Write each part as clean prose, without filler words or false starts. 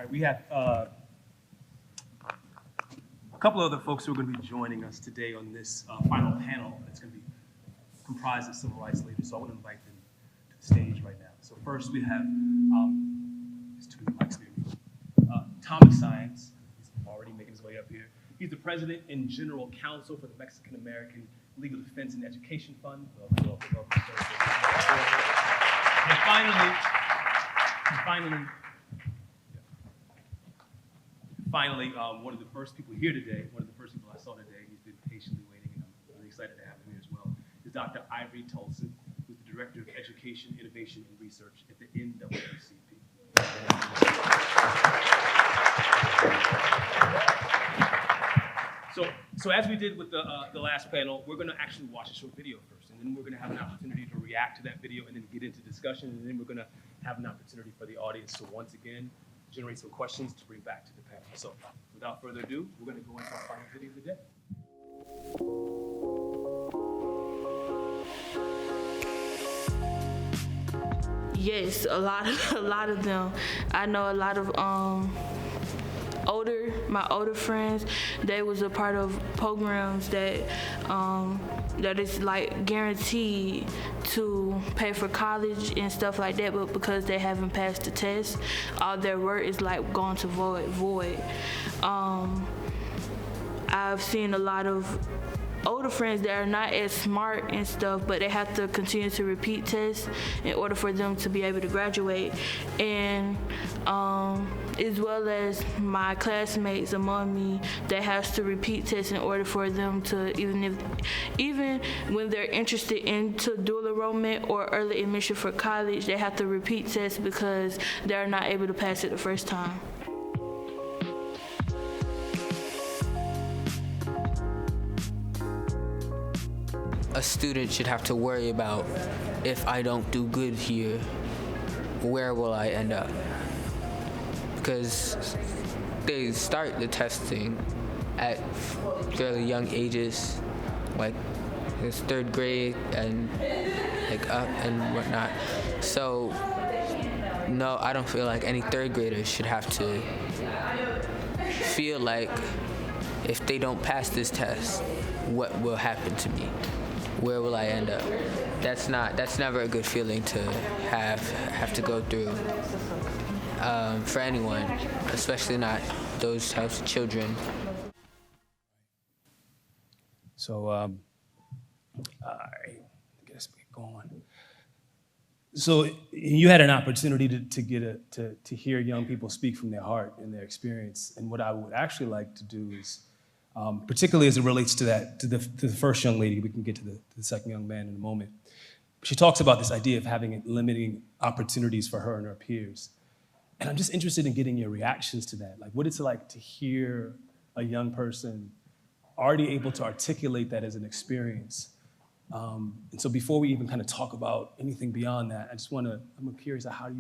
right, we have a couple of other folks who are going to be joining us today on this final panel that's going to be comprised of civil rights leaders. So I want to invite them to the stage right now. So first we have, these two mics near me. Thomas Science, he's already making his way up here. He's the president and general counsel for the Mexican American Legal Defense and Education Fund. Welcome, sir. And finally, one of the first people here today, one of the first people I saw today, he's been patiently waiting, and I'm really excited to have him here as well, is Dr. Ivory Tolson, who's the Director of Education, Innovation, and Research at the NAACP. So as we did with the last panel, we're going to actually watch a short video first, and then we're going to have an opportunity to react to that video and then get into discussion, and then we're going to have an opportunity for the audience to once again generate some questions to bring back to the panel. So without further ado, we're going to go into our final video of the day. Yes, a lot of them. I know a lot of my older friends, they was a part of programs that is like guaranteed to pay for college and stuff like that, but because they haven't passed the test, all their work is like going to void. I've seen a lot of older friends that are not as smart and stuff, but they have to continue to repeat tests in order for them to be able to graduate. And as well as my classmates among me that has to repeat tests in order for them to, even when they're interested into dual enrollment or early admission for college, they have to repeat tests because they're not able to pass it the first time. A student should have to worry about, if I don't do good here, where will I end up? Because they start the testing at fairly young ages, like it's third grade and like up and whatnot. So no, I don't feel like any third graders should have to feel like if they don't pass this test, what will happen to me? Where will I end up? That's never a good feeling to have to go through for anyone, especially not those types of children. So, all right, let's get going. So you had an opportunity to hear young people speak from their heart and their experience. And what I would actually like to do is, particularly as it relates to the first young lady, we can get to the second young man in a moment. She talks about this idea of having limiting opportunities for her and her peers. And I'm just interested in getting your reactions to that. Like, what it's like to hear a young person already able to articulate that as an experience. And so before we even kind of talk about anything beyond that, I'm curious how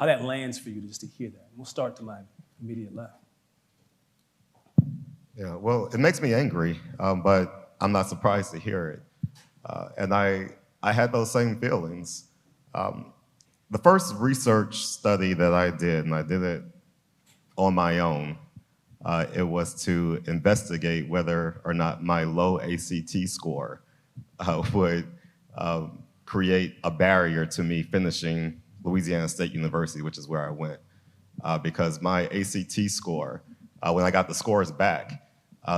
that lands for you just to hear that. And we'll start to my immediate left. Yeah, well, it makes me angry, but I'm not surprised to hear it. And I had those same feelings. The first research study that I did, and I did it on my own, it was to investigate whether or not my low ACT score would create a barrier to me finishing Louisiana State University, which is where I went. Because my ACT score, when I got the scores back,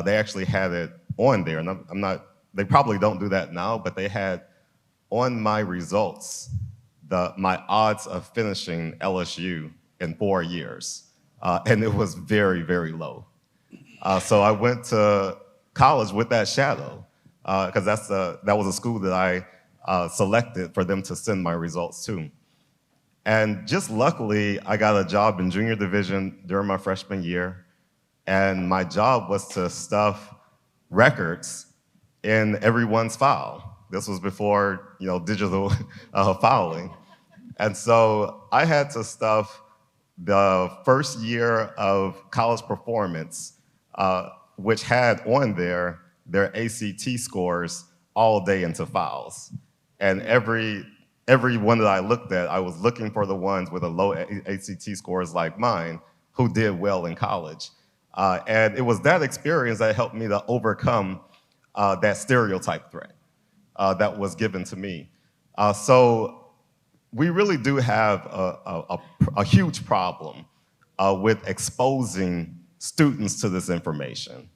they actually had it on there, and they probably don't do that now, but they had on my results my odds of finishing LSU in 4 years, and it was very, very low. So I went to college with that shadow, because that was a school that I selected for them to send my results to. And just luckily, I got a job in junior division during my freshman year, and my job was to stuff records in everyone's file. This was before digital filing. And so I had to stuff the first year of college performance, which had on there their ACT scores all day into files. And every one that I looked at, I was looking for the ones with a low ACT scores like mine, who did well in college. And it was that experience that helped me to overcome that stereotype threat that was given to me. So we really do have a huge problem with exposing students to this information.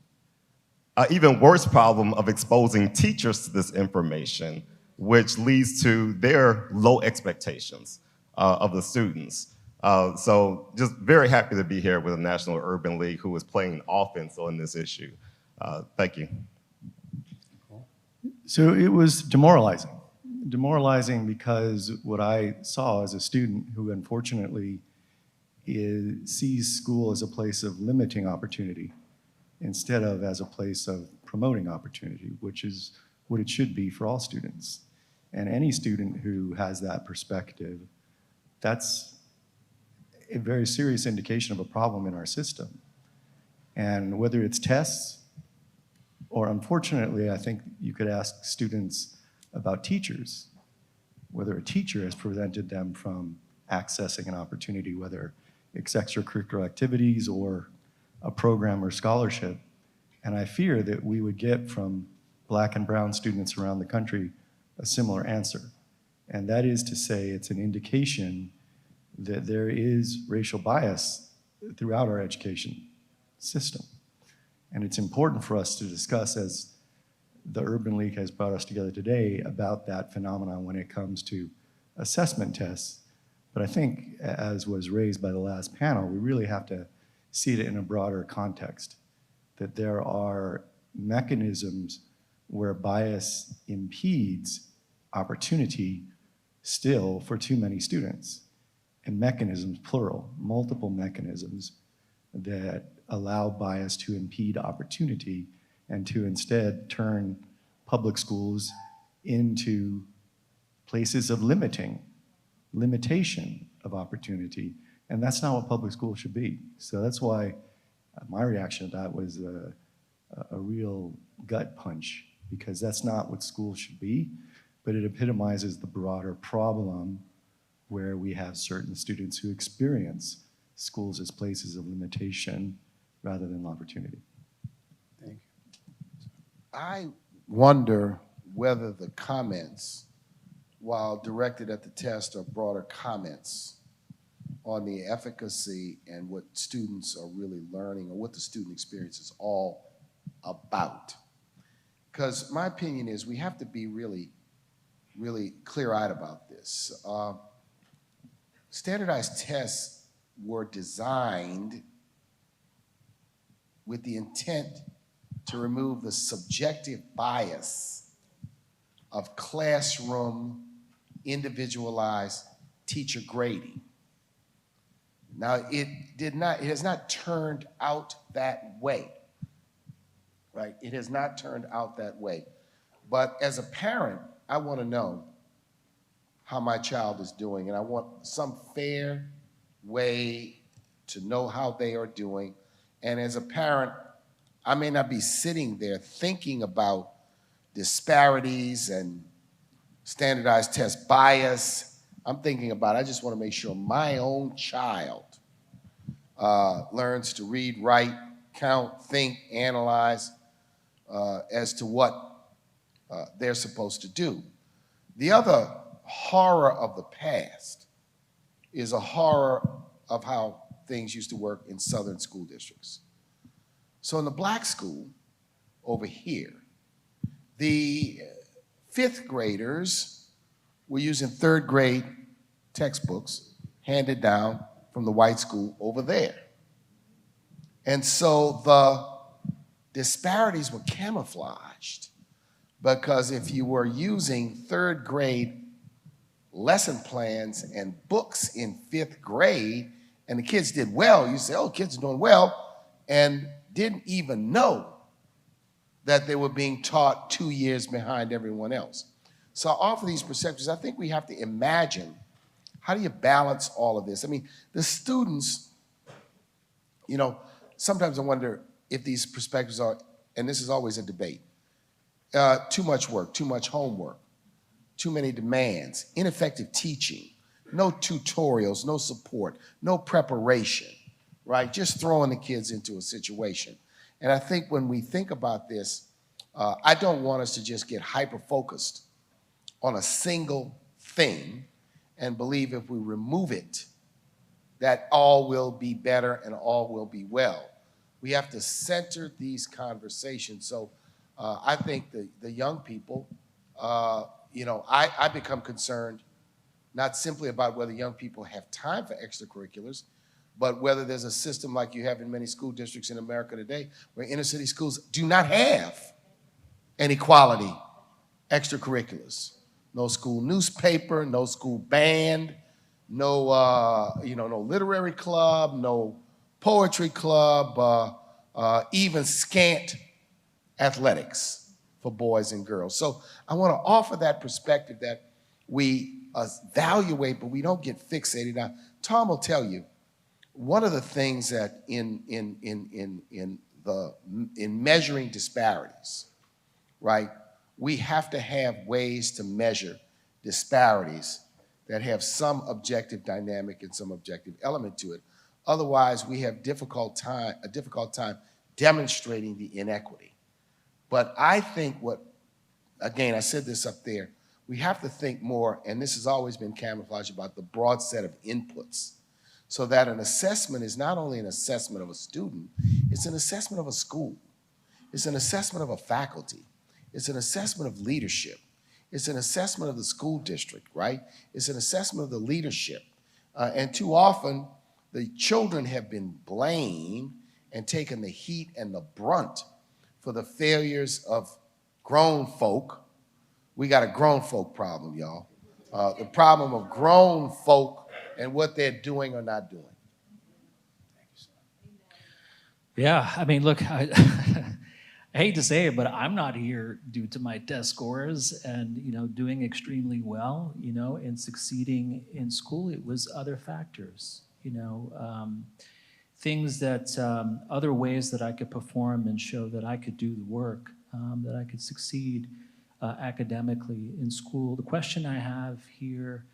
Even worse problem of exposing teachers to this information, which leads to their low expectations of the students. So just very happy to be here with the National Urban League, who is playing offense on this issue. Thank you. So it was demoralizing. Demoralizing because what I saw as a student who unfortunately sees school as a place of limiting opportunity instead of as a place of promoting opportunity, which is what it should be for all students. And any student who has that perspective, that's a very serious indication of a problem in our system. And whether it's tests, or unfortunately, I think you could ask students about teachers, whether a teacher has prevented them from accessing an opportunity, whether it's extracurricular activities or a program or scholarship. And I fear that we would get from Black and brown students around the country a similar answer. And that is to say, it's an indication that there is racial bias throughout our education system. And it's important for us to discuss, as the Urban League has brought us together today, about that phenomenon when it comes to assessment tests. But I think, as was raised by the last panel, we really have to see it in a broader context, that there are mechanisms where bias impedes opportunity still for too many students, and mechanisms, plural, multiple mechanisms that allow bias to impede opportunity and to instead turn public schools into places of limitation of opportunity. And that's not what public schools should be. So that's why my reaction to that was a real gut punch, because that's not what schools should be, but it epitomizes the broader problem where we have certain students who experience schools as places of limitation rather than opportunity. Thank you. I wonder whether the comments, while directed at the test, are broader comments on the efficacy and what students are really learning, or what the student experience is all about. Because my opinion is we have to be really clear-eyed about this. Standardized tests were designed with the intent to remove the subjective bias of classroom individualized teacher grading. Now, it has not turned out that way, right? It has not turned out that way. But as a parent, I want to know how my child is doing, and I want some fair way to know how they are doing. And as a parent, I may not be sitting there thinking about disparities and standardized test bias. I'm thinking about, I just want to make sure my own child learns to read, write, count, think, analyze as to what they're supposed to do. The other horror of the past is a horror of how things used to work in southern school districts. So in the black school over here, the fifth graders were using third grade textbooks handed down from the white school over there. And so the disparities were camouflaged, because if you were using third grade lesson plans and books in fifth grade and the kids did well, you say, oh, kids are doing well, and didn't even know that they were being taught 2 years behind everyone else. So I offer these perspectives. I think we have to imagine, how do you balance all of this? I mean, the students, you know, sometimes I wonder if these perspectives are, and this is always a debate, too much work, too much homework, too many demands, ineffective teaching, no tutorials, no support, no preparation, right? Just throwing the kids into a situation. And I think when we think about this, I don't want us to just get hyper-focused on a single thing and believe if we remove it, that all will be better and all will be well. We have to center these conversations. So I think the young people, I become concerned not simply about whether young people have time for extracurriculars, but whether there's a system like you have in many school districts in America today where inner city schools do not have any quality extracurriculars. No school newspaper, no school band, no literary club, no poetry club, even scant athletics for boys and girls. So I want to offer that perspective that we evaluate, but we don't get fixated. Now, Tom will tell you, one of the things that in measuring disparities, right, we have to have ways to measure disparities that have some objective dynamic and some objective element to it. Otherwise, we have a difficult time demonstrating the inequity. But I think again, I said this up there, we have to think more, and this has always been camouflaged, about the broad set of inputs, so that an assessment is not only an assessment of a student, it's an assessment of a school. It's an assessment of a faculty. It's an assessment of leadership. It's an assessment of the school district, right? It's an assessment of the leadership. And too often, the children have been blamed and taken the heat and the brunt for the failures of grown folk. We got a grown folk problem, y'all. The problem of grown folk and what they're doing or not doing. Yeah, I mean, look, I hate to say it, but I'm not here due to my test scores and, doing extremely well, and succeeding in school. It was other factors, things that, other ways that I could perform and show that I could do the work, that I could succeed academically in school. The question I have here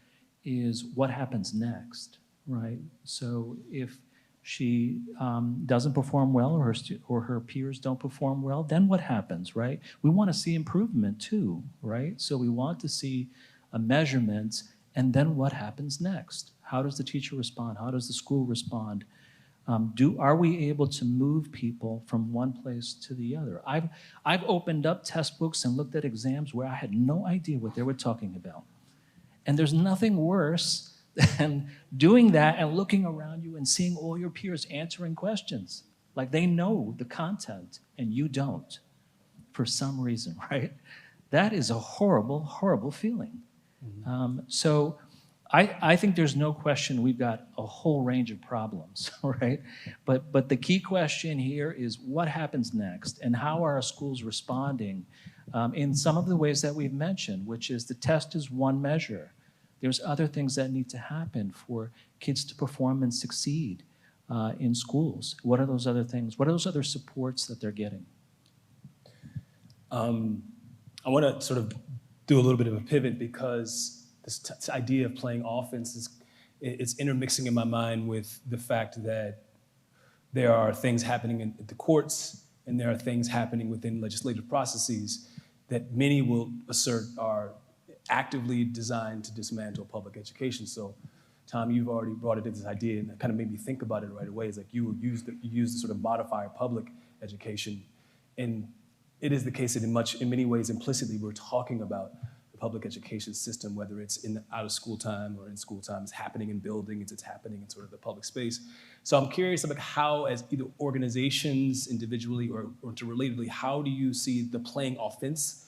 is what happens next, right? So if she doesn't perform well, or her peers don't perform well, then what happens, right? We want to see improvement too, right? So we want to see a measurement, and then what happens next? How does the teacher respond? How does the school respond? Are we able to move people from one place to the other? I've opened up test books and looked at exams where I had no idea what they were talking about. And there's nothing worse than doing that and looking around you and seeing all your peers answering questions. Like they know the content and you don't, for some reason, right? That is a horrible, horrible feeling. So I think there's no question we've got a whole range of problems, right? But the key question here is what happens next, and how are our schools responding in some of the ways that we've mentioned, which is the test is one measure. There's other things that need to happen for kids to perform and succeed in schools. What are those other things? What are those other supports that they're getting? I want to sort of do a little bit of a pivot because this idea of playing offense it's intermixing in my mind with the fact that there are things happening in the courts and there are things happening within legislative processes that many will assert are actively designed to dismantle public education. So, Tom, you've already brought it to this idea, and it kind of made me think about it right away. It's like you use the sort of modifier public education, and it is the case that in many ways implicitly we're talking about the public education system, whether it's in out of school time or in school time. It's happening in buildings, it's happening in sort of the public space. So I'm curious about how, as either organizations individually or interrelatively, how do you see the playing offense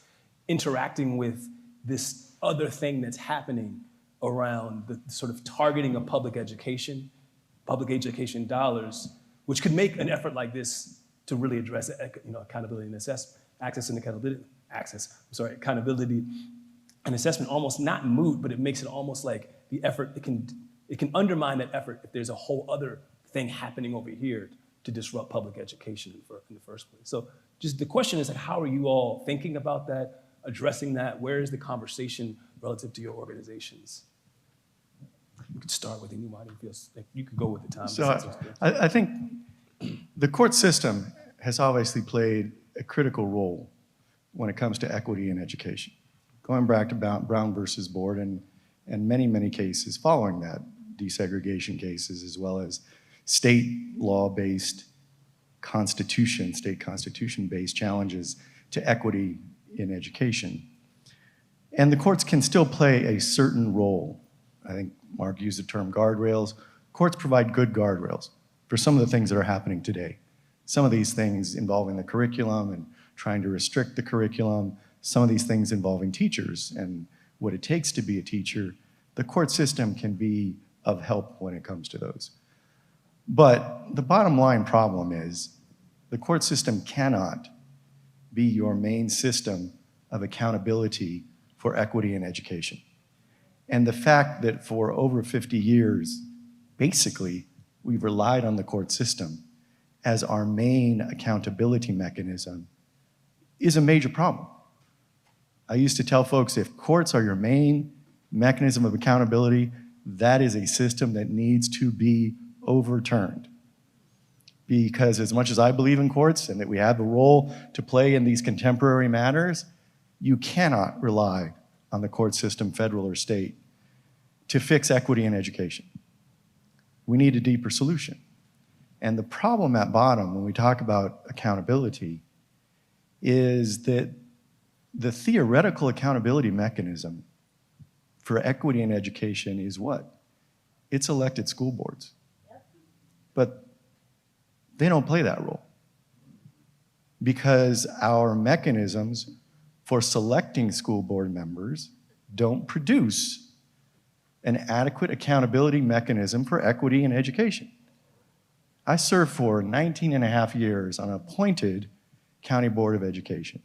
interacting with this other thing that's happening around the sort of targeting of public education dollars, which could make an effort like this to really address accountability and accountability and assessment almost not moot, but it makes it almost like the effort, it can undermine that effort if there's a whole other thing happening over here to disrupt public education in the first place. So just the question is, like, how are you all thinking about that, addressing that? Where is the conversation relative to your organizations? you could start with anybody who feels like you could go with the time. So I think the court system has obviously played a critical role when it comes to equity in education. Going back to Brown versus Board and many, many cases following that, desegregation cases, as well as state law-based state constitution-based challenges to equity in education. And the courts can still play a certain role. I think Mark used the term guardrails. Courts provide good guardrails for some of the things that are happening today. Some of these things involving the curriculum and trying to restrict the curriculum, some of these things involving teachers and what it takes to be a teacher. The court system can be of help when it comes to those. But the bottom line problem is the court system cannot be your main system of accountability for equity in education. And the fact that for over 50 years, basically, we've relied on the court system as our main accountability mechanism is a major problem. I used to tell folks, if courts are your main mechanism of accountability, that is a system that needs to be overturned. Because as much as I believe in courts and that we have a role to play in these contemporary matters, you cannot rely on the court system, federal or state, to fix equity in education. We need a deeper solution. And the problem at bottom when we talk about accountability is that the theoretical accountability mechanism for equity in education is what? It's elected school boards. But they don't play that role because our mechanisms for selecting school board members don't produce an adequate accountability mechanism for equity in education. I served for 19 and a half years on an appointed county board of education.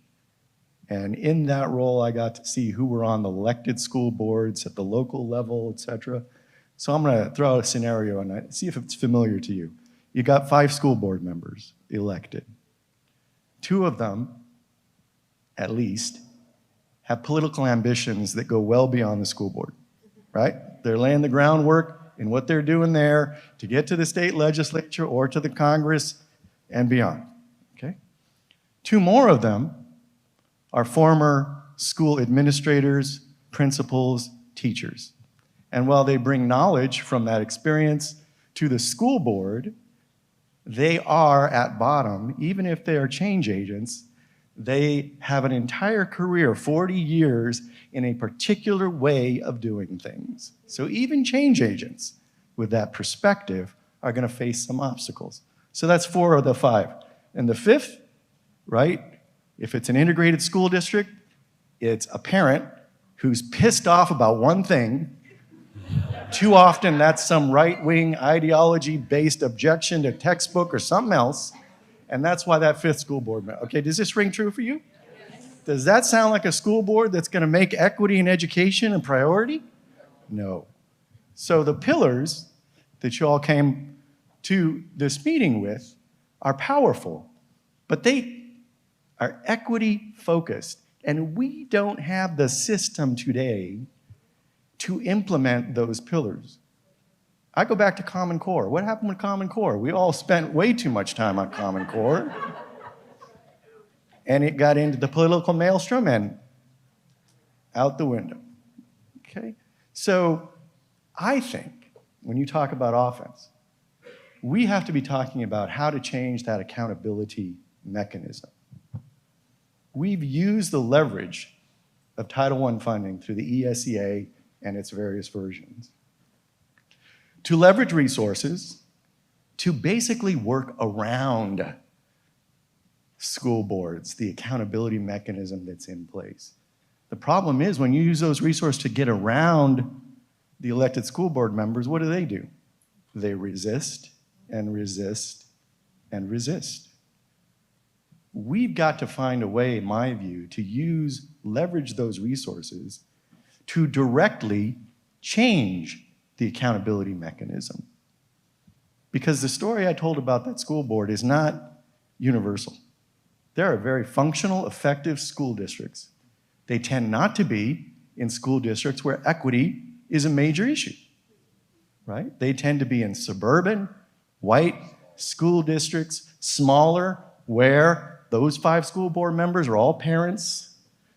And in that role, I got to see who were on the elected school boards at the local level, et cetera. So I'm gonna throw out a scenario and see if it's familiar to you. You got 5 school board members elected. 2 of them, at least, have political ambitions that go well beyond the school board, right? They're laying the groundwork in what they're doing there to get to the state legislature or to the Congress and beyond, okay? 2 more of them are former school administrators, principals, teachers. And while they bring knowledge from that experience to the school board, they are at bottom, even if they are change agents, they have an entire career, 40 years, in a particular way of doing things. So even change agents with that perspective are gonna face some obstacles. So that's 4 of the 5. And the 5th, right? If it's an integrated school district, it's a parent who's pissed off about one thing. Too often that's some right-wing ideology-based objection to textbook or something else. And that's why that 5th school board member. Okay, does this ring true for you? Does that sound like a school board that's gonna make equity in education a priority? No. So the pillars that you all came to this meeting with are powerful, but they are equity focused. And we don't have the system today to implement those pillars. I go back to Common Core. What happened with Common Core? We all spent way too much time on Common Core. And it got into the political maelstrom and out the window. Okay? So I think when you talk about offense, we have to be talking about how to change that accountability mechanism. We've used the leverage of Title I funding through the ESEA and its various versions to leverage resources to basically work around school boards, the accountability mechanism that's in place. The problem is when you use those resources to get around the elected school board members, what do? They resist and resist and resist. We've got to find a way, in my view, to leverage those resources to directly change the accountability mechanism. Because the story I told about that school board is not universal. There are very functional, effective school districts. They tend not to be in school districts where equity is a major issue. right? They tend to be in suburban, white school districts, smaller, where those 5 school board members are all parents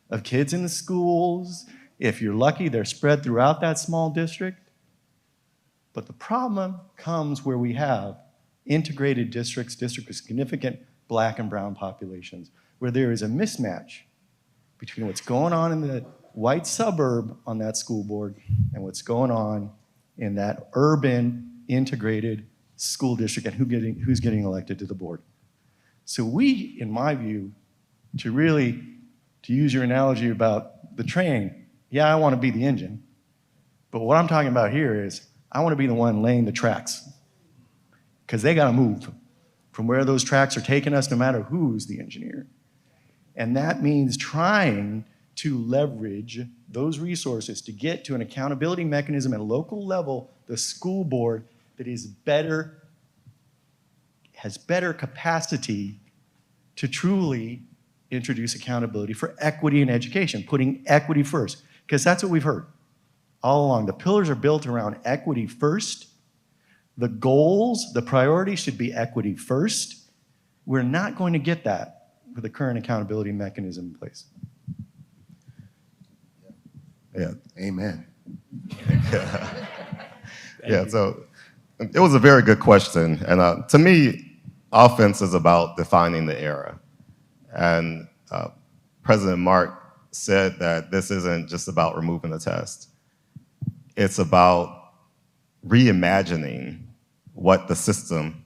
of kids in the schools. If you're lucky, they're spread throughout that small district. But the problem comes where we have integrated districts with significant Black and brown populations, where there is a mismatch between what's going on in the white suburb on that school board and what's going on in that urban integrated school district and who's getting elected to the board. So we, in my view, to use your analogy about the train, yeah, I want to be the engine, but what I'm talking about here is I want to be the one laying the tracks, because they got to move from where those tracks are taking us, no matter who's the engineer. And that means trying to leverage those resources to get to an accountability mechanism at a local level, the school board, that is better, has better capacity to truly introduce accountability for equity in education, putting equity first, because that's what we've heard all along. The pillars are built around equity first. The goals, the priorities should be equity first. We're not going to get that with the current accountability mechanism in place. Yeah. Amen. Yeah, so it was a very good question. And to me, offense is about defining the era. And President Mark said that this isn't just about removing the test. It's about reimagining what the system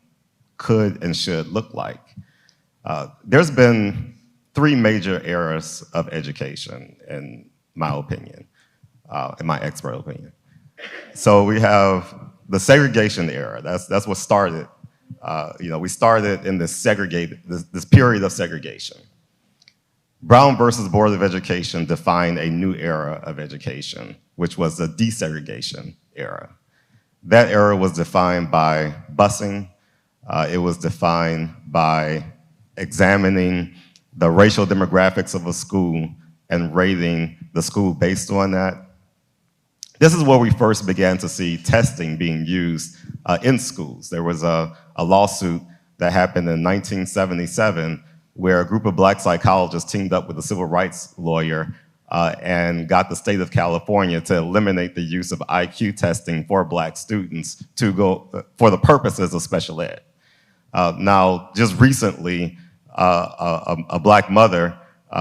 could and should look like. There's been 3 major eras of education, in my opinion, in my expert opinion. So we have the segregation era. That's what started. We started in this period of segregation. Brown versus Board of Education defined a new era of education, which was the desegregation era. That era was defined by busing. It was defined by examining the racial demographics of a school and rating the school based on that. This is where we first began to see testing being used in schools. There was a lawsuit that happened in 1977 where a group of Black psychologists teamed up with a civil rights lawyer and got the state of California to eliminate the use of IQ testing for Black students to go for the purposes of special ed. Now, just recently, a Black mother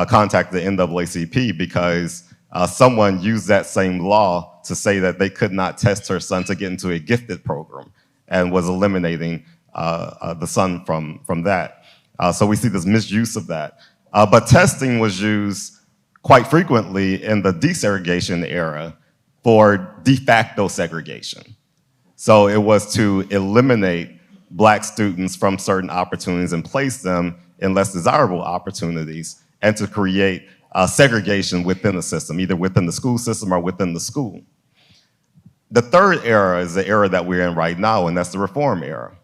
contacted the NAACP because someone used that same law to say that they could not test her son to get into a gifted program and was eliminating the son from that. So we see this misuse of that. But testing was used quite frequently in the desegregation era for de facto segregation. So it was to eliminate Black students from certain opportunities and place them in less desirable opportunities, and to create segregation within the system, either within the school system or within the school. The third era is the era that we're in right now, and that's the reform era.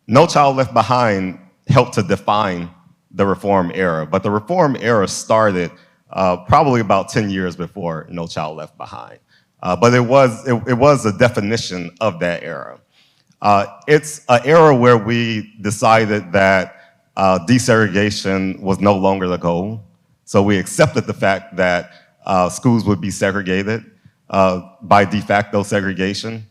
No Child Left Behind helped to define the reform era, but the reform era started probably about 10 years before No Child Left Behind. But it was a definition of that era. It's an era where we decided that desegregation was no longer the goal. So we accepted the fact that schools would be segregated by de facto segregation.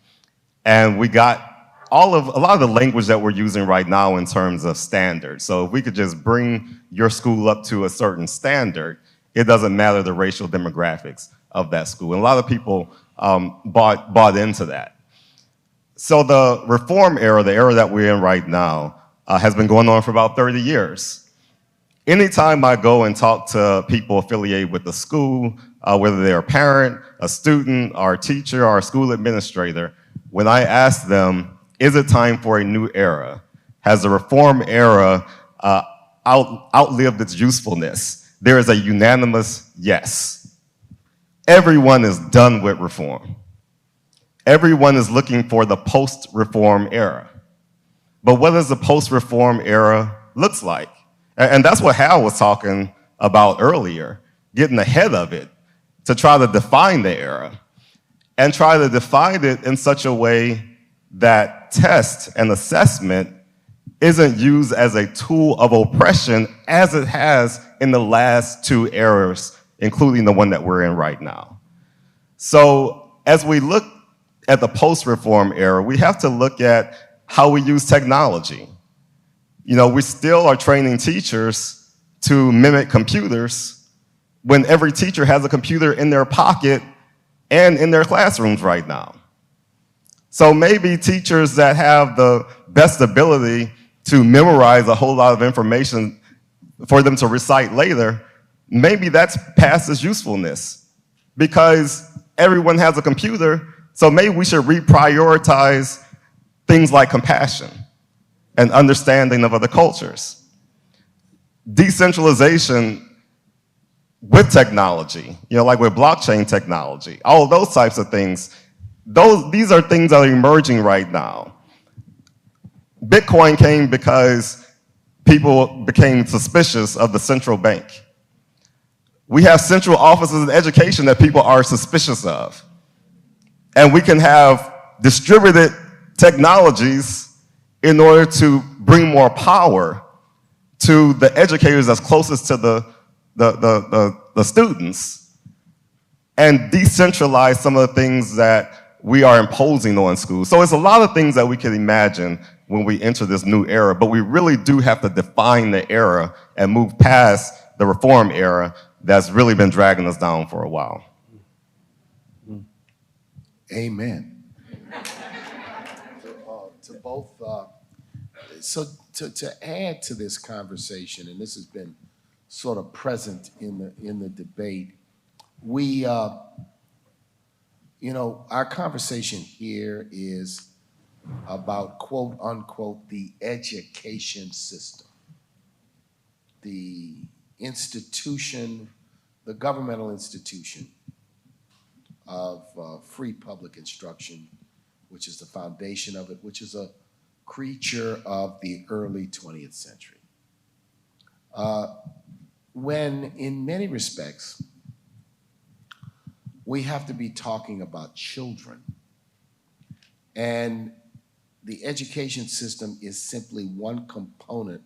And we got a lot of the language that we're using right now in terms of standards. So if we could just bring your school up to a certain standard, it doesn't matter the racial demographics of that school. And a lot of people bought into that. So the reform era, the era that we're in right now, has been going on for about 30 years. Anytime I go and talk to people affiliated with the school, whether they're a parent, a student, or a teacher, or a school administrator, when I ask them, is it time for a new era? Has the reform era outlived its usefulness? There is a unanimous yes. Everyone is done with reform. Everyone is looking for the post-reform era. But what does the post-reform era looks like? And that's what Hal was talking about earlier, getting ahead of it to try to define the era. and try to define it in such a way that test and assessment isn't used as a tool of oppression as it has in the last two eras, including the one that we're in right now. So as we look at the post-reform era, we have to look at how we use technology. You know, we still are training teachers to mimic computers when every teacher has a computer in their pocket and in their classrooms right now. So maybe teachers that have the best ability to memorize a whole lot of information for them to recite later, maybe that's past its usefulness because everyone has a computer, so maybe we should reprioritize things like compassion and understanding of other cultures. Decentralization with technology, you know, like with blockchain technology, all of those types of things, these are things that are emerging right now. Bitcoin came because people became suspicious of the central bank. We have central offices of education that people are suspicious of. And we can have distributed technologies in order to bring more power to the educators that's closest to the students and decentralize some of the things that we are imposing on schools. So it's a lot of things that we can imagine when we enter this new era, but we really do have to define the era and move past the reform era that's really been dragging us down for a while. Amen. To both, so to add to this conversation, and this has been sort of present in the debate, we, you know, our conversation here is about, quote unquote, the education system, the institution, the governmental institution of free public instruction, which is the foundation of it, which is a creature of the early 20th century. When, in many respects, we have to be talking about children, and the education system is simply one component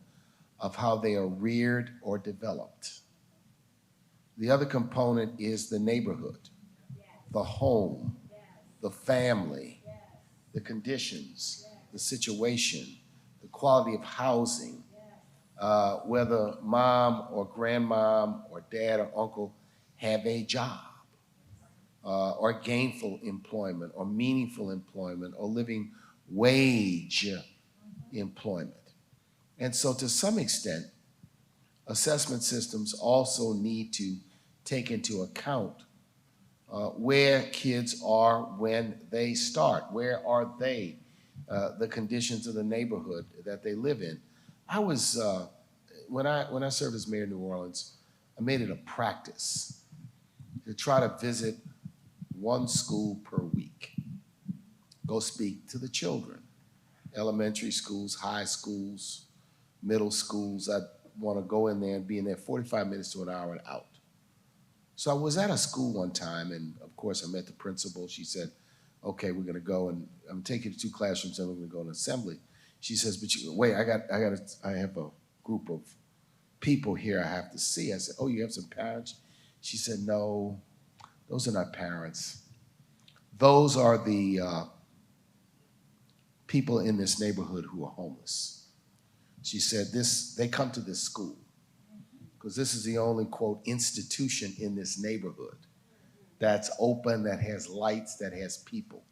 of how they are reared or developed. The other component is the neighborhood, the home, the family, the conditions, the situation, the quality of housing, whether mom or grandmom or dad or uncle have a job, or gainful employment or meaningful employment or living wage employment. And so to some extent, assessment systems also need to take into account where kids are when they start. Where are they? The conditions of the neighborhood that they live in. I was, when I served as mayor of New Orleans, I made it a practice to try to visit one school per week. Go speak to the children. Elementary schools, high schools, middle schools. I want to go in there and be in there 45 minutes to an hour and out. So I was at a school one time, and of course I met the principal. She said, okay, we're going to go, and I'm taking you to 2 classrooms, and we're going to go to an assembly. She says, but wait, I have a group of people here I have to see. I said, oh, you have some parents? She said, no, those are not parents. Those are the people in this neighborhood who are homeless. She said, they come to this school because this is the only, quote, institution in this neighborhood that's open, that has lights, that has people.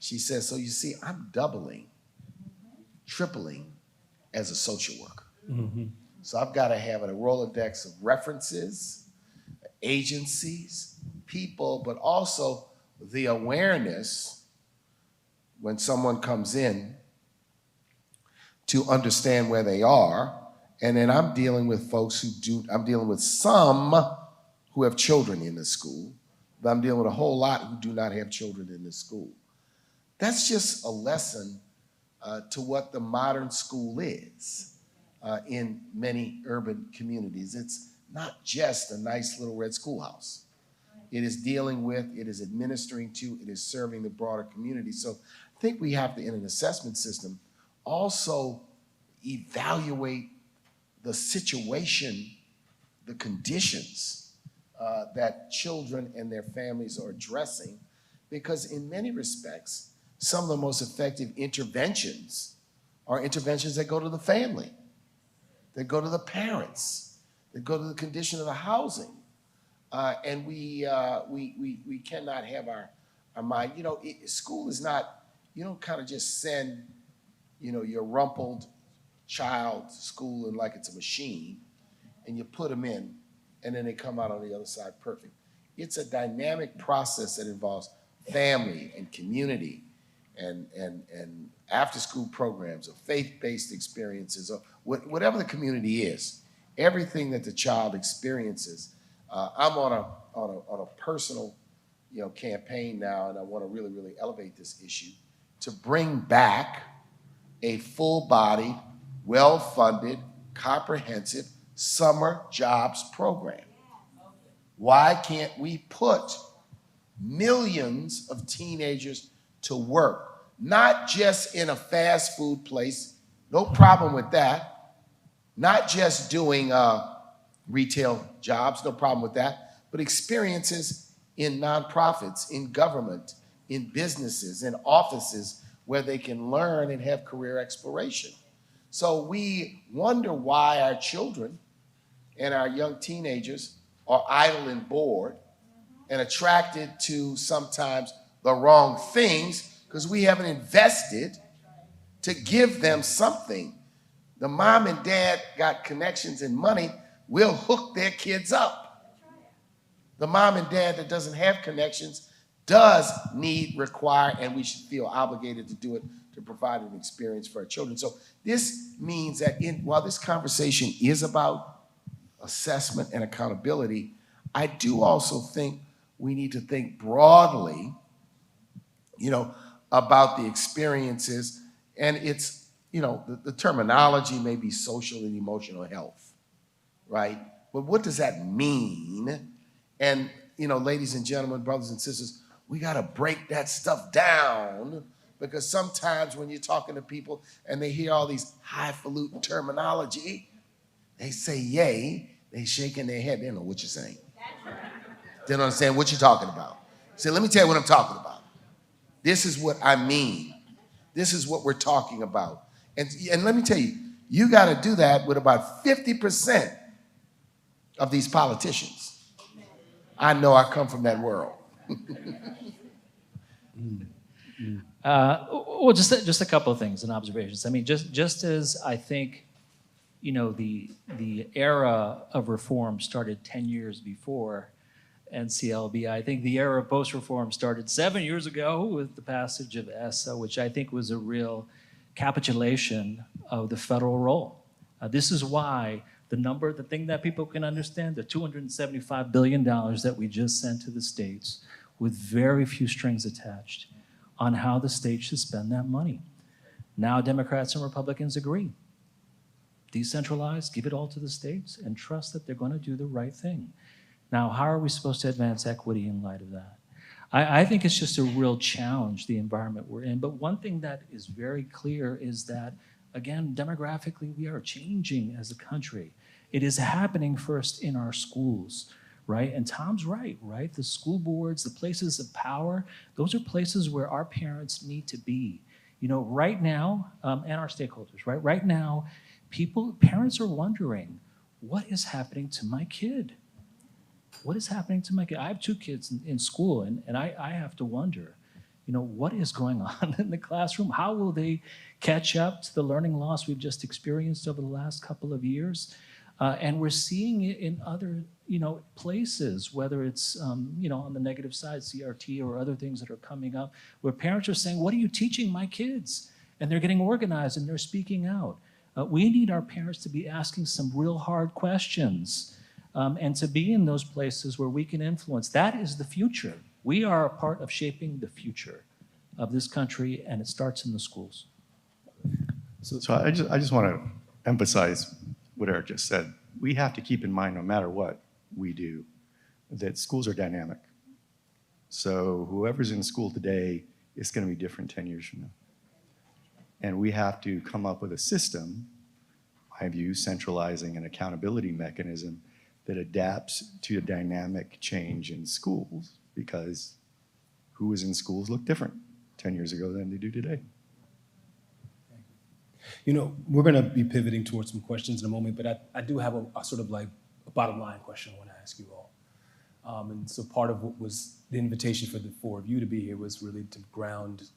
She says, so you see, I'm doubling, tripling as a social worker. Mm-hmm. So I've got to have a Rolodex of references, agencies, people, but also the awareness when someone comes in to understand where they are. And then I'm dealing with folks I'm dealing with some who have children in the school, but I'm dealing with a whole lot who do not have children in the school. That's just a lesson to what the modern school is in many urban communities. It's not just a nice little red schoolhouse. it is dealing with, it is administering to, it is serving the broader community. So I think we have to, in an assessment system, also evaluate the situation, the conditions that children and their families are addressing, because in many respects, some of the most effective interventions are interventions that go to the family, that go to the parents, that go to the condition of the housing. And we cannot have our mind, school is not, you don't kind of just send, your rumpled child to school and like it's a machine, and you put them in, and then they come out on the other side perfect. It's a dynamic process that involves family and community and after-school programs or faith-based experiences or whatever the community is. Everything that the child experiences. I'm on a personal, campaign now, and I want to really, really elevate this issue to bring back a full-bodied, well-funded, comprehensive summer jobs program. Why can't we put millions of teenagers to work, not just in a fast food place, no problem with that, not just doing retail jobs, no problem with that, but experiences in nonprofits, in government, in businesses, in offices where they can learn and have career exploration. So we wonder why our children and our young teenagers are idle and bored and attracted to sometimes the wrong things because we haven't invested to give them something. The mom and dad got connections and money, will hook their kids up. The mom and dad that doesn't have connections does require, and we should feel obligated to do it to provide an experience for our children. So this means that while this conversation is about assessment and accountability, I do also think we need to think broadly, about the experiences, and it's, the terminology may be social and emotional health, right? But what does that mean? And, ladies and gentlemen, brothers and sisters, we gotta break that stuff down, because sometimes when you're talking to people and they hear all these highfalutin terminology, they say yay, they shaking their head, they don't know what you're saying. They don't understand what you're talking about. Say, let me tell you what I'm talking about. This is what I mean. This is what we're talking about. And let me tell you, you gotta do that with about 50% of these politicians. I know I come from that world. Well, just a couple of things and observations. I mean, just as I think, the era of reform started 10 years before NCLB, I think the era of post-reform started 7 years ago with the passage of ESSA, which I think was a real capitulation of the federal role. This is why the thing that people can understand, the $275 billion that we just sent to the states with very few strings attached on how the state should spend that money. Now Democrats and Republicans agree. Decentralize, give it all to the states, and trust that they're going to do the right thing. Now, how are we supposed to advance equity in light of that? I think it's just a real challenge, the environment we're in. But one thing that is very clear is that, again, demographically, we are changing as a country. It is happening first in our schools, right? And Tom's right? The school boards, the places of power, those are places where our parents need to be. Right now, and our stakeholders, right? Right now, parents are wondering, what is happening to my kid? What is happening to my kid? I have 2 kids in school, and I have to wonder, what is going on in the classroom? How will they catch up to the learning loss we've just experienced over the last couple of years? And we're seeing it in other, places, whether it's, on the negative side, CRT or other things that are coming up, where parents are saying, what are you teaching my kids? And they're getting organized and they're speaking out. We need our parents to be asking some real hard questions. And to be in those places where we can influence. That is the future. We are a part of shaping the future of this country, and it starts in the schools. So I just want to emphasize what Eric just said. We have to keep in mind, no matter what we do, that schools are dynamic. So whoever's in school today is going to be different 10 years from now. And we have to come up with a system, I view centralizing an accountability mechanism that adapts to a dynamic change in schools, because who was in schools look different 10 years ago than they do today. You know, we're going to be pivoting towards some questions in a moment, but I do have a sort of like a bottom line question I want to ask you all. And so part of what was the invitation for the four of you to be here was really to ground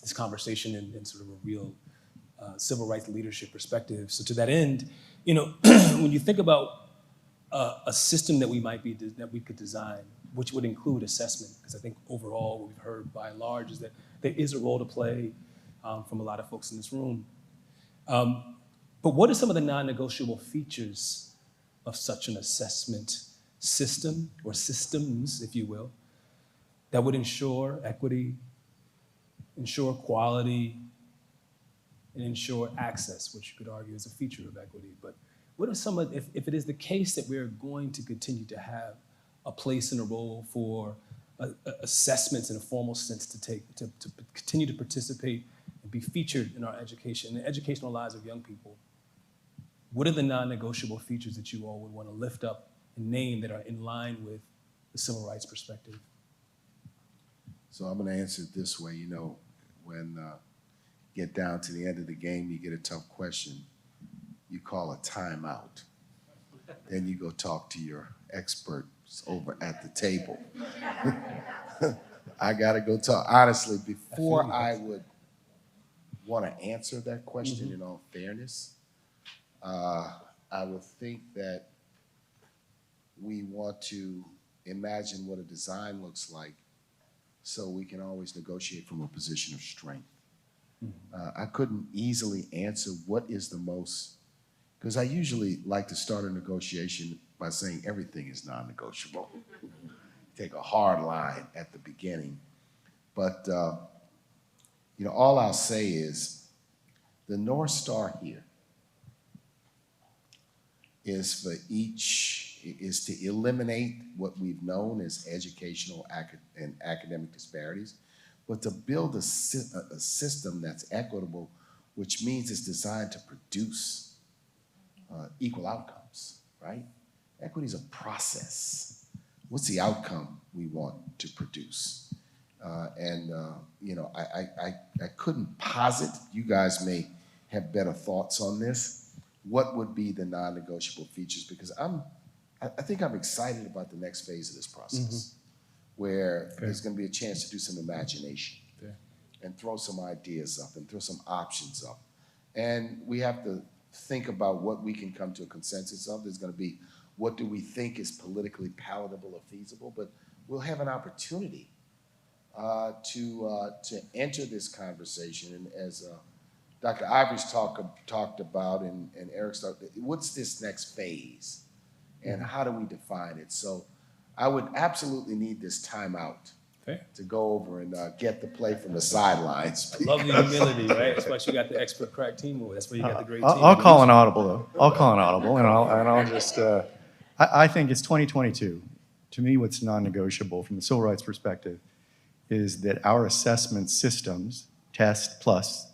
this conversation in sort of a real civil rights leadership perspective. So to that end, you know, when you think about a system that we could design, which would include assessment, because I think overall what we've heard by and large is that there is a role to play from a lot of folks in this room. But what are some of the non-negotiable features of such an assessment system, or systems, if you will, that would ensure equity, ensure quality, and ensure access, which you could argue is a feature of equity? But what are some of, if it is the case that we're going to continue to have a place and a role for assessments in a formal sense to continue to participate and be featured in our education, in the educational lives of young people, what are the non-negotiable features that you all would want to lift up and name that are in line with the civil rights perspective? So I'm going to answer it this way. You know, when you get down to the end of the game, you get a tough question, you call a timeout. Then you go talk to your experts over at the table. I got to go talk. Honestly, before I would want to answer that question in all fairness, I would think that we want to imagine what a design looks like so we can always negotiate from a position of strength. I couldn't easily answer what is the most, because I usually like to start a negotiation by saying everything is non-negotiable. Take a hard line at the beginning. But, you know, all I'll say is the North Star here is to eliminate what we've known as educational and academic disparities, but to build a system that's equitable, which means it's designed to produce equal outcomes, right? Equity is a process. What's the outcome we want to produce? You know, I couldn't posit, you guys may have better thoughts on this, what would be the non-negotiable features? Because I think I'm excited about the next phase of this process, where there's going to be a chance to do some imagination and throw some ideas up and throw some options up. And we have to think about what we can come to a consensus of. There's going to be, what do we think is politically palatable or feasible? But we'll have an opportunity to enter this conversation. And as Dr. Ivory's talked about and Eric's talked, what's this next phase? And how do we define it? So I would absolutely need this timeout to go over and get the play from the sidelines. I love the humility, right? That's why you got the expert crack team over. That's why you got the great team. I'll call an audible, though. I'll call an audible, and I'll just, I think it's 2022. To me, what's non-negotiable from a civil rights perspective is that our assessment systems, test plus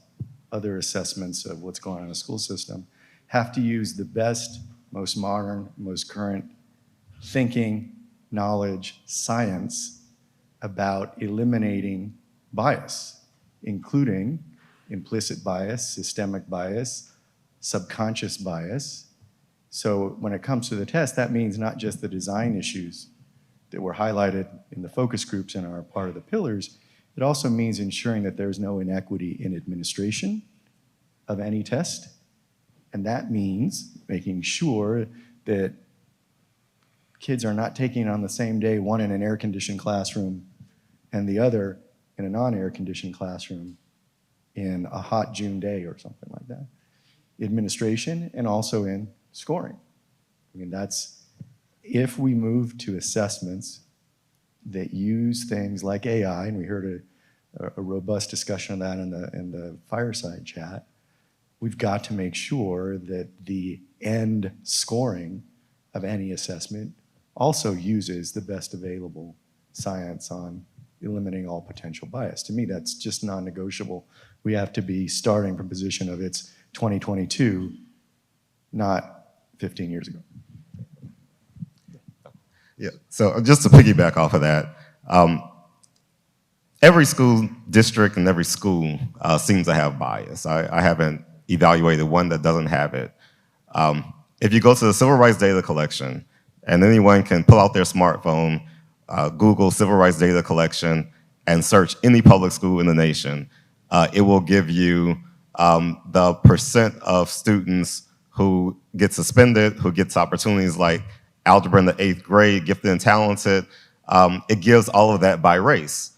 other assessments of what's going on in the school system, have to use the best, most modern, most current thinking, knowledge, science about eliminating bias, including implicit bias, systemic bias, subconscious bias. So when it comes to the test, that means not just the design issues that were highlighted in the focus groups and are part of the pillars, it also means ensuring that there's no inequity in administration of any test. And that means making sure that kids are not taking on the same day, one in an air-conditioned classroom and the other in a non-air-conditioned classroom in a hot June day or something like that. Administration and also in scoring. I mean, that's, if we move to assessments that use things like AI, and we heard a robust discussion of that in the fireside chat, we've got to make sure that the end scoring of any assessment also uses the best available science on eliminating all potential bias. To me, that's just non-negotiable. We have to be starting from a position of it's 2022, not 15 years ago. Yeah, so just to piggyback off of that, every school district and every school seems to have bias. I haven't evaluated one that doesn't have it. If you go to the Civil Rights Data Collection, and anyone can pull out their smartphone, Google Civil Rights Data Collection, and search any public school in the nation, it will give you the percent of students who get suspended, who gets opportunities like algebra in the 8th grade, gifted and talented. It gives all of that by race.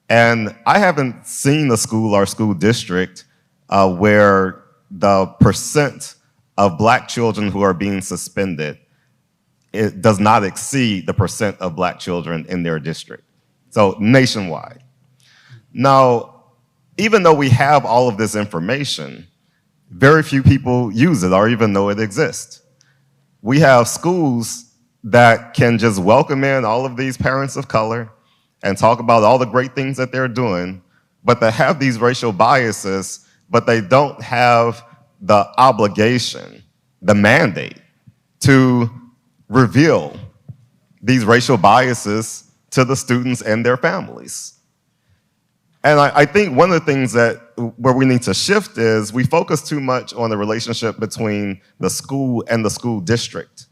And I haven't seen a school or school district where the percent of Black children who are being suspended, it does not exceed the percent of Black children in their district. So nationwide. Now, even though we have all of this information, very few people use it or even know it exists. We have schools that can just welcome in all of these parents of color and talk about all the great things that they're doing, but they have these racial biases, but they don't have the obligation, the mandate to reveal these racial biases to the students and their families. And I think one of the things where we need to shift is we focus too much on the relationship between the school and the school district.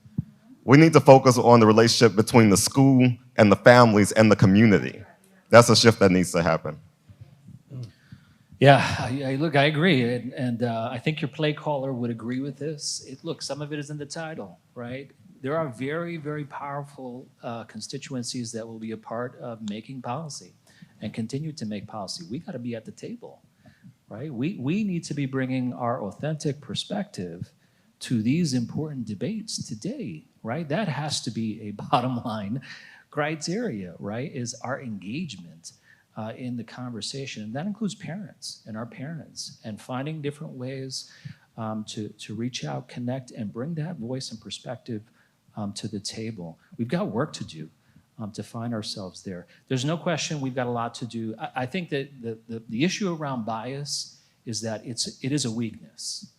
We need to focus on the relationship between the school and the families and the community. That's a shift that needs to happen. Yeah, look, I agree, and I think your play caller would agree with this. Look, some of it is in the title, right? There are very, very powerful constituencies that will be a part of making policy and continue to make policy. We got to be at the table, right? We need to be bringing our authentic perspective to these important debates today, right? That has to be a bottom line criteria, right? Is our engagement in the conversation. And that includes parents and our parents and finding different ways to reach out, connect, and bring that voice and perspective to the table. We've got work to do to find ourselves there. There's no question we've got a lot to do. I think that the issue around bias is that it is a weakness.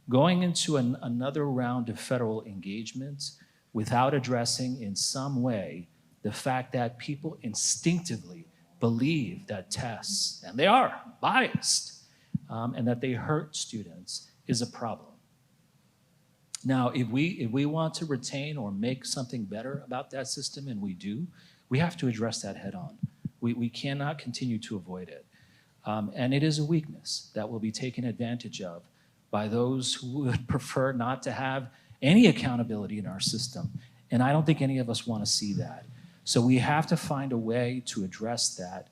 Going into another round of federal engagement without addressing in some way the fact that people instinctively believe that tests, and they are biased, and that they hurt students is a problem. Now, if we want to retain or make something better about that system, and we do, we have to address that head on. We cannot continue to avoid it. And it is a weakness that will be taken advantage of by those who would prefer not to have any accountability in our system. And I don't think any of us want to see that. So we have to find a way to address that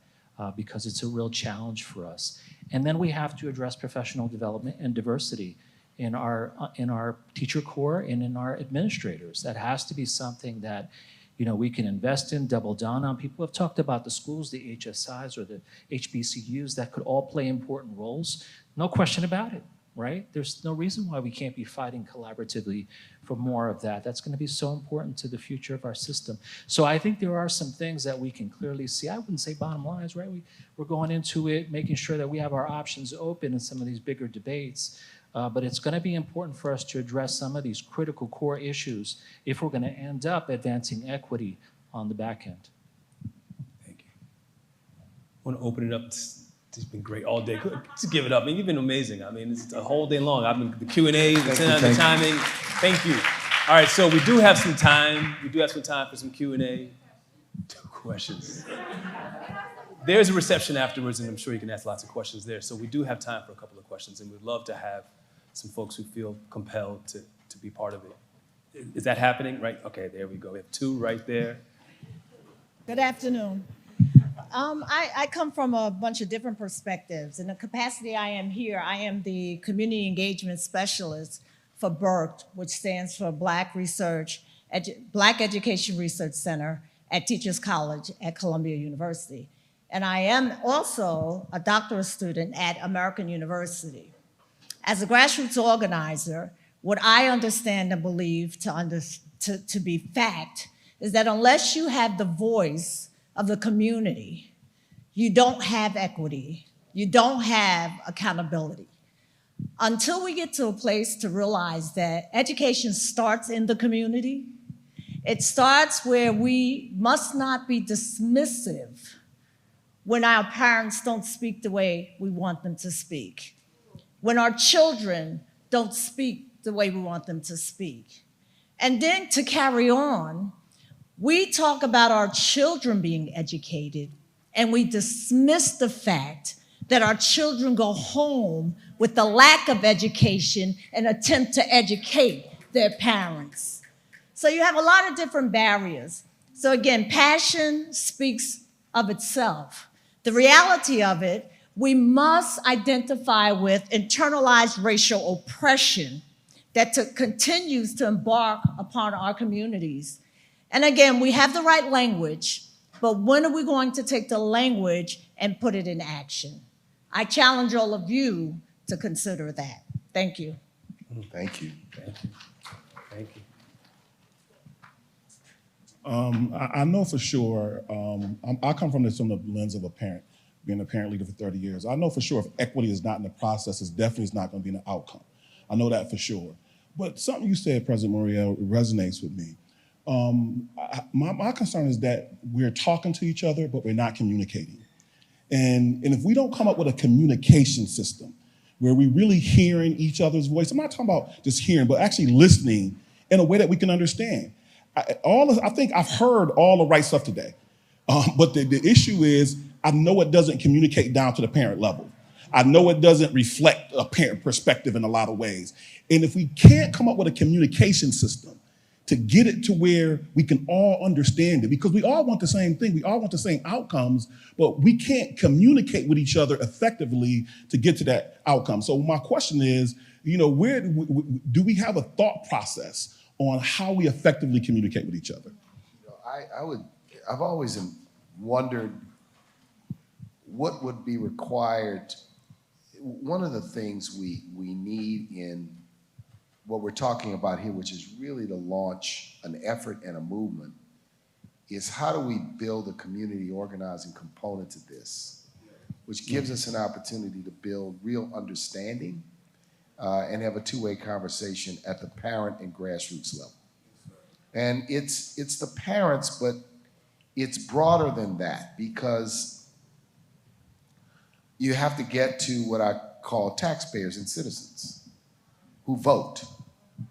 because it's a real challenge for us. And then we have to address professional development and diversity in our teacher corps and in our administrators. That has to be something that we can invest in, double down on. People have talked about the schools, the HSIs or the HBCUs that could all play important roles. No question about it, right? There's no reason why we can't be fighting collaboratively for more of that. That's going to be so important to the future of our system. So I think there are some things that we can clearly see. I wouldn't say bottom lines, right? We're going into it, making sure that we have our options open in some of these bigger debates. But it's going to be important for us to address some of these critical core issues if we're going to end up advancing equity on the back end. Thank you. I want to open it up. It's been great all day. Just give it up. I mean, you've been amazing. I mean, it's a whole day long. I've been the Q&A, the timing. Thank you. All right, so we do have some time. We do have some time for some Q&A. 2 questions. There's a reception afterwards, and I'm sure you can ask lots of questions there. So we do have time for a couple of questions, and we'd love to have some folks who feel compelled to be part of it. Is that happening? Right? Okay, there we go. We have 2 right there. Good afternoon. I come from a bunch of different perspectives. In the capacity I am here, I am the Community Engagement Specialist for BERT, which stands for Black Education Research Center at Teachers College at Columbia University. And I am also a doctoral student at American University. As a grassroots organizer, what I understand and believe to be fact is that unless you have the voice of the community, you don't have equity, you don't have accountability. Until we get to a place to realize that education starts in the community, it starts where we must not be dismissive when our parents don't speak the way we want them to speak, when our children don't speak the way we want them to speak. And then to carry on, we talk about our children being educated, and we dismiss the fact that our children go home with the lack of education and attempt to educate their parents. So you have a lot of different barriers. So again, passion speaks of itself. The reality of it, we must identify with internalized racial oppression that continues to embark upon our communities. And again, we have the right language, but when are we going to take the language and put it in action? I challenge all of you to consider that. Thank you. Thank you. Thank you. Thank you. I know for sure, I come from this from the lens of a parent, being a parent leader for 30 years. I know for sure if equity is not in the process, it definitely is not going to be an outcome. I know that for sure. But something you said, President Muriel, resonates with me. My concern is that we're talking to each other, but we're not communicating. And if we don't come up with a communication system where we're really hearing each other's voice, I'm not talking about just hearing, but actually listening in a way that we can understand. I think I've heard all the right stuff today, but the issue is I know it doesn't communicate down to the parent level. I know it doesn't reflect a parent perspective in a lot of ways. And if we can't come up with a communication system to get it to where we can all understand it, because we all want the same thing, we all want the same outcomes, but we can't communicate with each other effectively to get to that outcome. So my question is, where do we have a thought process on how we effectively communicate with each other? I've always wondered what would be required. One of the things we need in what we're talking about here, which is really to launch an effort and a movement, is how do we build a community organizing component to this, which gives us an opportunity to build real understanding and have a two-way conversation at the parent and grassroots level. And it's the parents, but it's broader than that, because you have to get to what I call taxpayers and citizens who vote.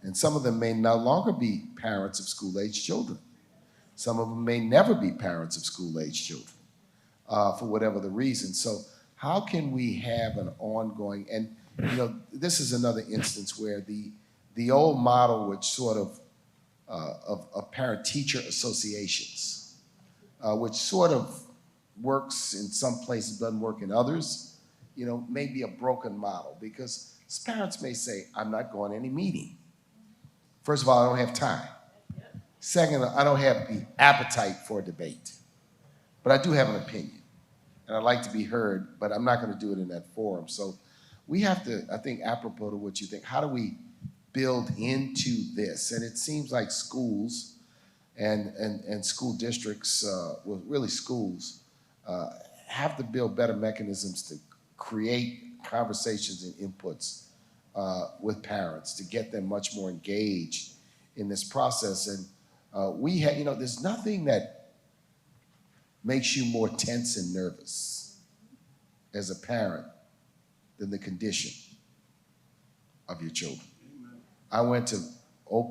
And some of them may no longer be parents of school-age children. Some of them may never be parents of school-age children for whatever the reason. So how can we have an ongoing, and this is another instance where the old model, which sort of parent-teacher associations, which sort of works in some places, doesn't work in others, may be a broken model, because parents may say, I'm not going to any meeting. First of all, I don't have time. Second, I don't have the appetite for a debate. But I do have an opinion, and I'd like to be heard, but I'm not going to do it in that forum. So we have to, I think, apropos to what you think, how do we build into this? And it seems like schools and school districts, well, really schools, have to build better mechanisms to create conversations and inputs with parents to get them much more engaged in this process. And we have, there's nothing that makes you more tense and nervous as a parent than the condition of your children. I went to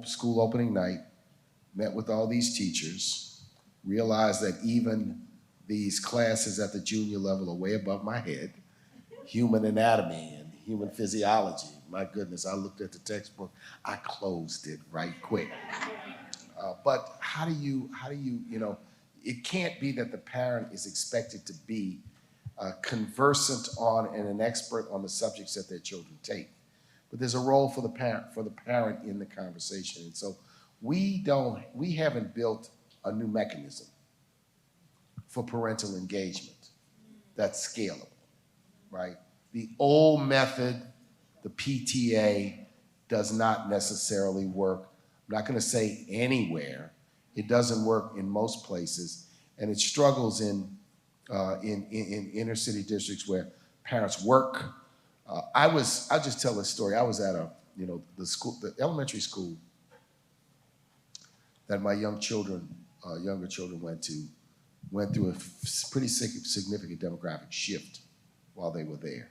school opening night, met with all these teachers, realized that even these classes at the junior level are way above my head, human anatomy and human physiology. My goodness, I looked at the textbook, I closed it right quick. But how do you, it can't be that the parent is expected to be conversant on and an expert on the subjects that their children take. But there's a role for the parent in the conversation. And so we haven't built a new mechanism for parental engagement that's scalable, right? The old method, the PTA, does not necessarily work. I'm not going to say anywhere. It doesn't work in most places. and it struggles in inner city districts where parents work. I'll just tell this story. I was at the elementary school that my younger children went through a pretty significant demographic shift while they were there.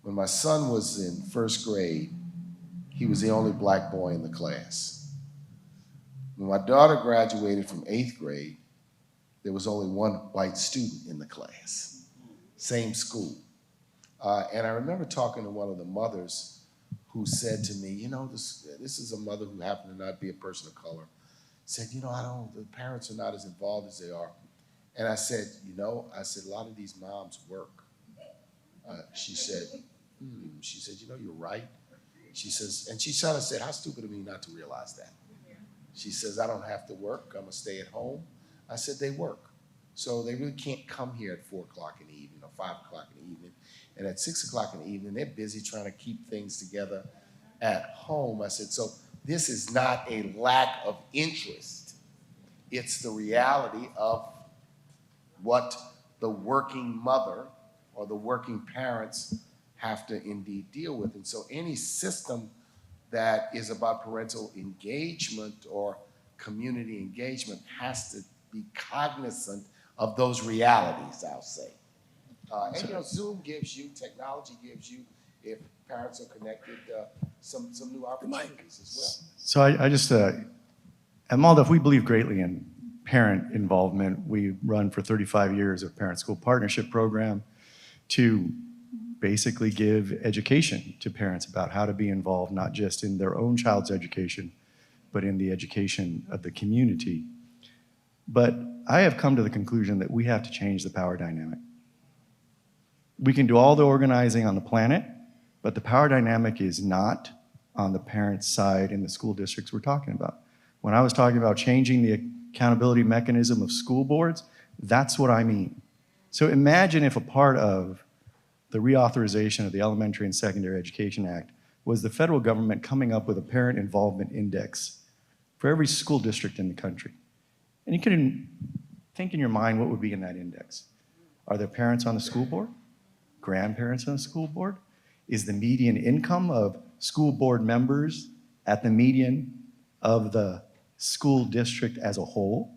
When my son was in first grade, he was the only black boy in the class. When my daughter graduated from 8th grade, there was only one white student in the class, same school. And I remember talking to one of the mothers who said to me, this is a mother who happened to not be a person of color, said, the parents are not as involved as they are. And I said, a lot of these moms work. She said, you're right. She says, and she kind of said, how stupid of me not to realize that. She says, I don't have to work, I'm gonna stay at home. I said, they work. So they really can't come here at 4 o'clock in the evening or 5 o'clock in the evening. And at 6 o'clock in the evening, they're busy trying to keep things together at home. I said, so this is not a lack of interest. It's the reality of what the working mother or the working parents have to indeed deal with. And so any system that is about parental engagement or community engagement has to be cognizant of those realities, I'll say. Zoom gives you, technology gives you, if parents are connected, some new opportunities as well. So I just, at Waldorf, we believe greatly in parent involvement. We run for 35 years a parent-school partnership program to basically give education to parents about how to be involved, not just in their own child's education, but in the education of the community. But I have come to the conclusion that we have to change the power dynamic. We can do all the organizing on the planet, but the power dynamic is not on the parents' side in the school districts we're talking about. When I was talking about changing the accountability mechanism of school boards, that's what I mean. So imagine if a part of the reauthorization of the Elementary and Secondary Education Act was the federal government coming up with a parent involvement index for every school district in the country. And you can think in your mind what would be in that index. Are there parents on the school board? Grandparents on the school board? Is the median income of school board members at the median of the school district as a whole?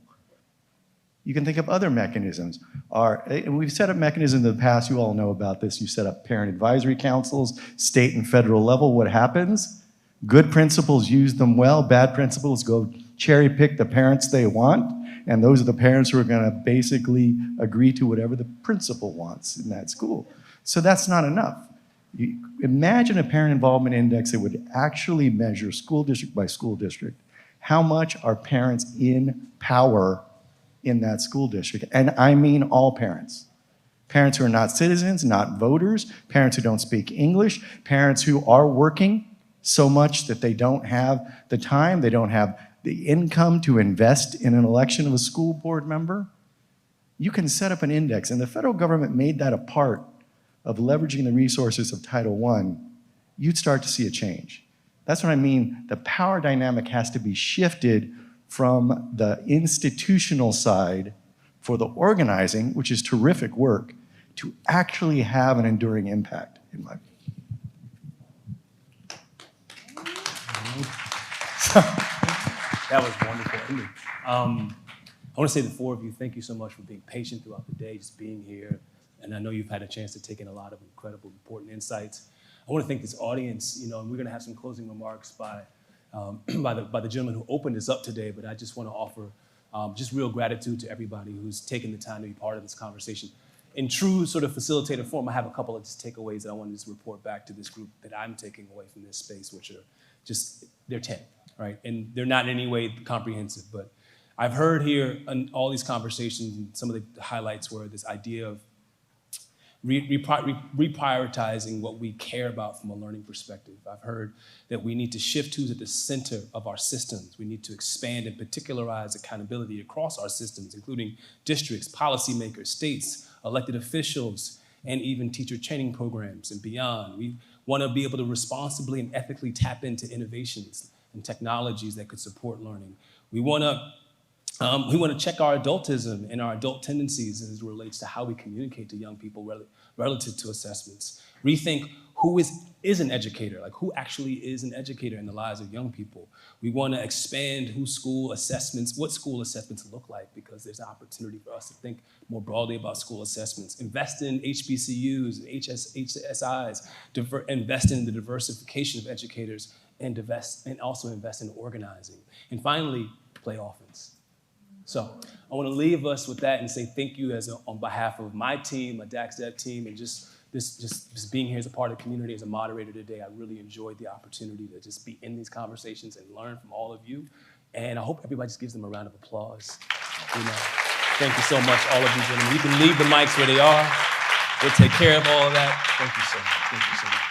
You can think of other mechanisms. And we've set up mechanisms in the past, you all know about this. You set up parent advisory councils, state and federal level. What happens? Good principals use them well, bad principals go cherry pick the parents they want, and those are the parents who are gonna basically agree to whatever the principal wants in that school. So that's not enough. Imagine a parent involvement index that would actually measure school district by school district. How much are parents in power in that school district? And I mean all parents. Parents who are not citizens, not voters, parents who don't speak English, parents who are working so much that they don't have the time, they don't have the income to invest in an election of a school board member. You can set up an index, and the federal government made that a part of leveraging the resources of Title I. You'd start to see a change. That's what I mean. The power dynamic has to be shifted from the institutional side for the organizing, which is terrific work, to actually have an enduring impact in my view. That was wonderful. I want to say to the four of you, thank you so much for being patient throughout the day, just being here. And I know you've had a chance to take in a lot of incredible, important insights. I want to thank this audience, and we're going to have some closing remarks by the gentleman who opened this up today, but I just want to offer just real gratitude to everybody who's taken the time to be part of this conversation. In true sort of facilitator form, I have a couple of just takeaways that I want to just report back to this group that I'm taking away from this space, which are just, they're 10, right? And they're not in any way comprehensive, but I've heard here in all these conversations, and some of the highlights were this idea of reprioritizing what we care about from a learning perspective. I've heard that we need to shift who's at the center of our systems. We need to expand and particularize accountability across our systems, including districts, policymakers, states, elected officials, and even teacher training programs and beyond. We want to be able to responsibly and ethically tap into innovations and technologies that could support learning. We want to We want to check our adultism and our adult tendencies as it relates to how we communicate to young people relative to assessments. Rethink who is an educator, like who actually is an educator in the lives of young people. We want to expand what school assessments look like, because there's an opportunity for us to think more broadly about school assessments. Invest in HBCUs and HSIs, invest in the diversification of educators, and also invest in organizing. And finally, play offense. So I want to leave us with that and say thank you on behalf of my team, my DAX Dev team, and just being here as a part of the community, as a moderator today. I really enjoyed the opportunity to just be in these conversations and learn from all of you. And I hope everybody just gives them a round of applause. Thank you so much, all of you gentlemen. You can leave the mics where they are. We'll take care of all of that. Thank you so much. Thank you so much.